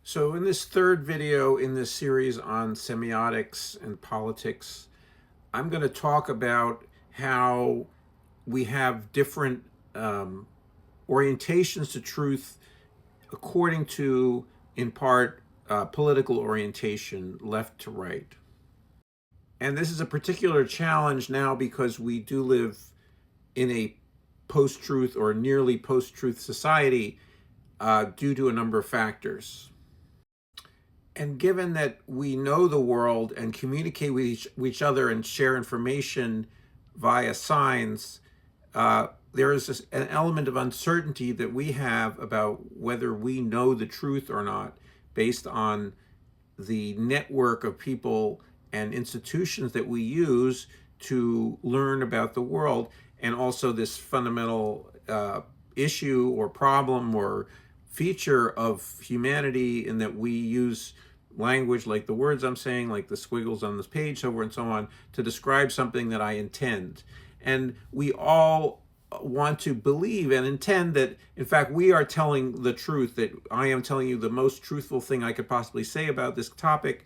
So in this third video in this series on semiotics and politics, I'm going to talk about how we have different orientations to truth according to, in part, political orientation, left to right. And this is a particular challenge now because we do live in a post-truth or nearly post-truth society due to a number of factors. And given that we know the world and communicate with each other and share information via signs, there is an element of uncertainty that we have about whether we know the truth or not based on the network of people and institutions that we use to learn about the world, and also this fundamental issue or problem or feature of humanity in that we use language like the words I'm saying, like the squiggles on this page, so forth and so on, to describe something that I intend. And we all want to believe and intend that, in fact, we are telling the truth, that I am telling you the most truthful thing I could possibly say about this topic,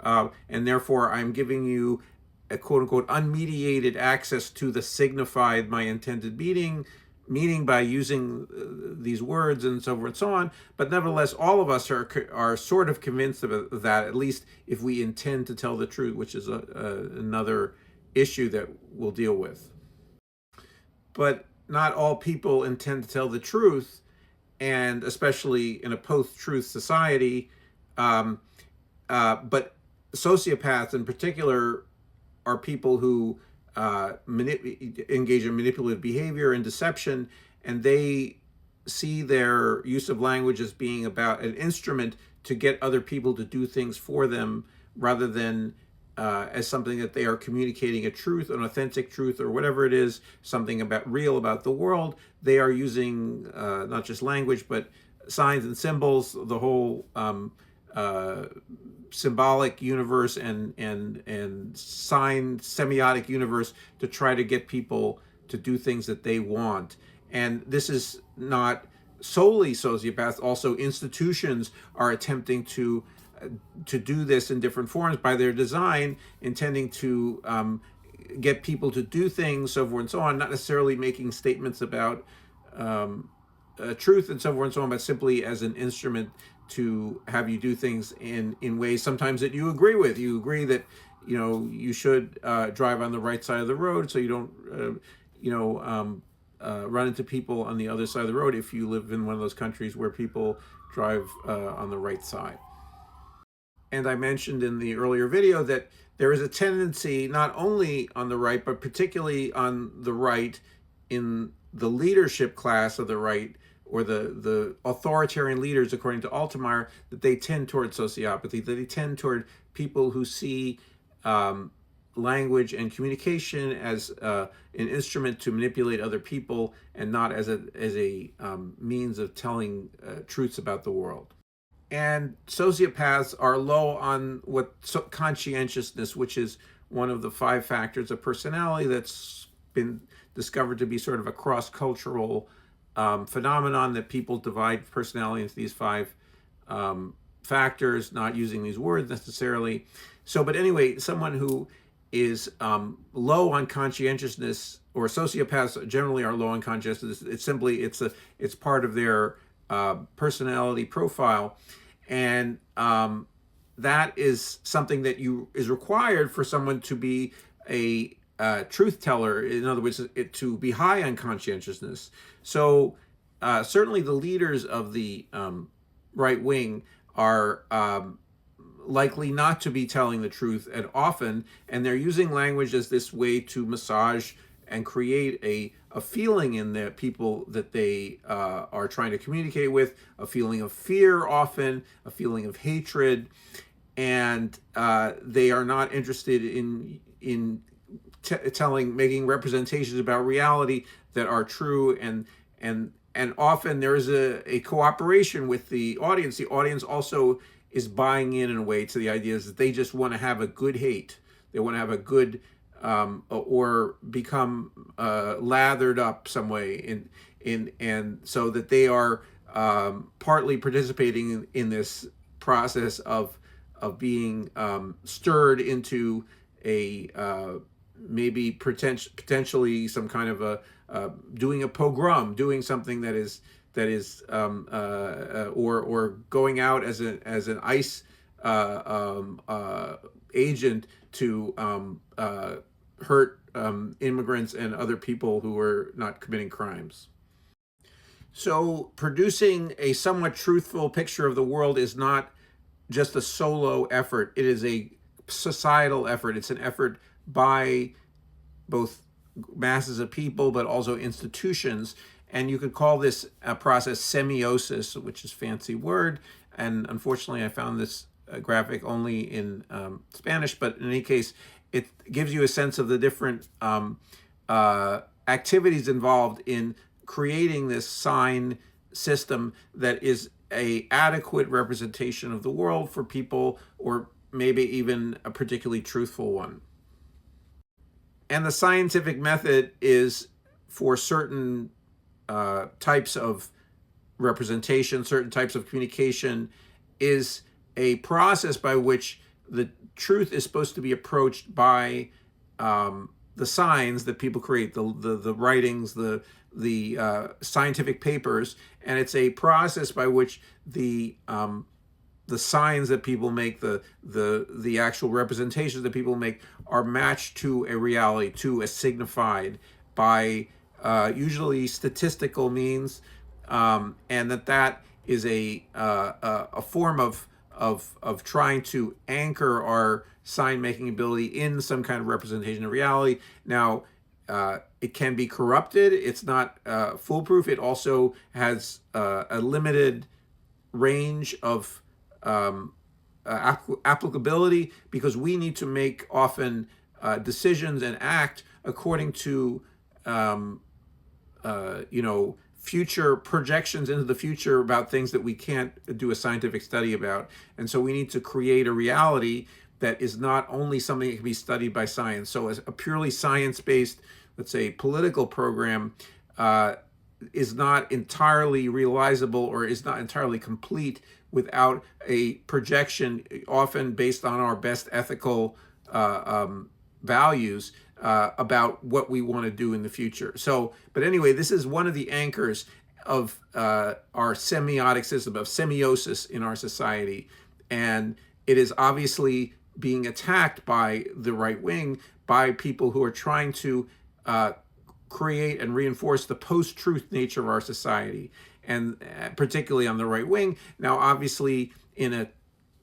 and therefore I'm giving you a quote-unquote unmediated access to the signified my intended meaning by using these words and so forth and so on. But nevertheless, all of us are sort of convinced of that, at least if we intend to tell the truth, which is another issue that we'll deal with. But not all people intend to tell the truth, and especially in a post-truth society. But sociopaths in particular are people who engage in manipulative behavior and deception, and they see their use of language as being about an instrument to get other people to do things for them, rather than as something that they are communicating a truth, an authentic truth, or whatever it is, something real about the world. They are using not just language, but signs and symbols, the whole symbolic universe and sign semiotic universe to try to get people to do things that they want. And this is not solely sociopaths. Also, institutions are attempting to do this in different forms by their design, intending to get people to do things, so forth and so on, not necessarily making statements about truth and so forth and so on, but simply as an instrument to have you do things in ways sometimes that you agree with. You agree that you should drive on the right side of the road so you don't run into people on the other side of the road if you live in one of those countries where people drive on the right side. And I mentioned in the earlier video that there is a tendency not only on the right, but particularly on the right in the leadership class of the right, or the authoritarian leaders, according to Altemeyer, that they tend toward sociopathy, that they tend toward people who see language and communication as an instrument to manipulate other people, and not as a means of telling truths about the world. And sociopaths are low on conscientiousness, which is one of the 5 factors of personality that's been discovered to be sort of a cross-cultural phenomenon, that people divide personality into these 5 factors, not using these words necessarily. So, but anyway, someone who is low on conscientiousness, or sociopaths generally are low on conscientiousness. It's part of their personality profile, and that is something that is required for someone to be a truth teller. In other words, to be high on conscientiousness. So certainly the leaders of the right wing are likely not to be telling the truth and often, and they're using language as this way to massage and create a feeling in the people that they are trying to communicate with, a feeling of fear often, a feeling of hatred, and they are not interested in making representations about reality that are true, and often there is a cooperation with the audience. The audience also is buying in a way to the ideas that they just want to have a good hate. They want to have a good or become lathered up some way and so that they are partly participating in this process of being stirred into a maybe potentially some kind of a doing a pogrom, doing something that is or going out as an ICE agent to hurt immigrants and other people who are not committing crimes. So producing a somewhat truthful picture of the world is not just a solo effort. It is a societal effort. It's an effort by both masses of people, but also institutions. And you could call this a process semiosis, which is a fancy word. And unfortunately, I found this graphic only in Spanish, but in any case, it gives you a sense of the different activities involved in creating this sign system that is a adequate representation of the world for people, or maybe even a particularly truthful one. And the scientific method is for certain types of representation, certain types of communication, is a process by which the truth is supposed to be approached by the signs that people create, the writings, the scientific papers, and it's a process by which the signs that people make, the actual representations that people make, are matched to a reality, to a signified by usually statistical means, and that is a form of trying to anchor our sign making ability in some kind of representation of reality. Now, it can be corrupted. It's not foolproof. It also has a limited range of applicability, because we need to make often decisions and act according to future projections into the future about things that we can't do a scientific study about. And so we need to create a reality that is not only something that can be studied by science. So as a purely science-based, let's say, political program is not entirely realizable, or is not entirely complete without a projection, often based on our best ethical values, about what we want to do in the future. So, but anyway, this is one of the anchors of our semiotic system, of semiosis in our society. And it is obviously being attacked by the right wing, by people who are trying to create and reinforce the post-truth nature of our society, and particularly on the right wing. Now, obviously, in a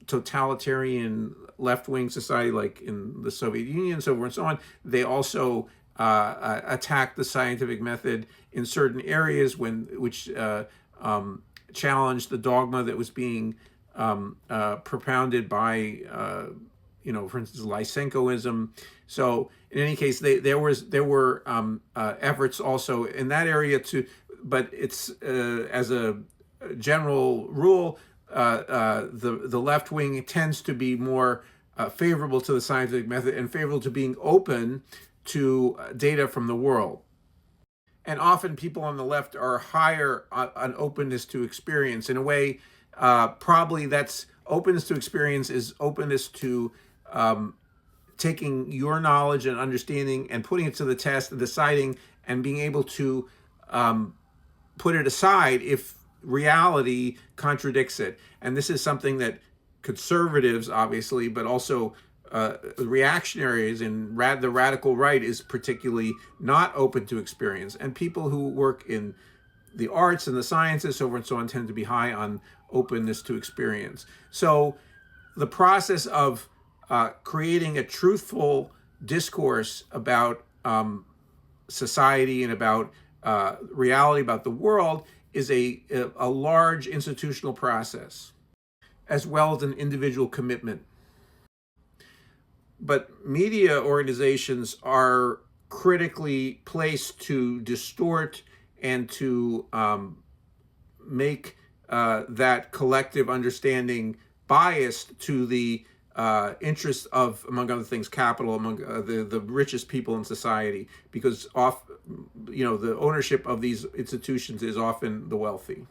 totalitarian left-wing society like in the Soviet Union and so forth and so on, they also attacked the scientific method in certain areas which challenged the dogma that was being propounded by, for instance, Lysenkoism. So in any case, there were efforts also in that area but it's as a general rule, the left wing tends to be more favorable to the scientific method and favorable to being open to data from the world. And often people on the left are higher on openness to experience. In a way, probably that's openness to experience is openness to taking your knowledge and understanding and putting it to the test and deciding and being able to put it aside if reality contradicts it. And this is something that conservatives, obviously, but also reactionaries and the radical right is particularly not open to experience. And people who work in the arts and the sciences, so forth and so on, tend to be high on openness to experience. So the process of creating a truthful discourse about society and about reality, about the world, is a large institutional process, as well as an individual commitment. But media organizations are critically placed to distort and to make that collective understanding biased to the interests of, among other things, capital, among the richest people in society, because the ownership of these institutions is often the wealthy.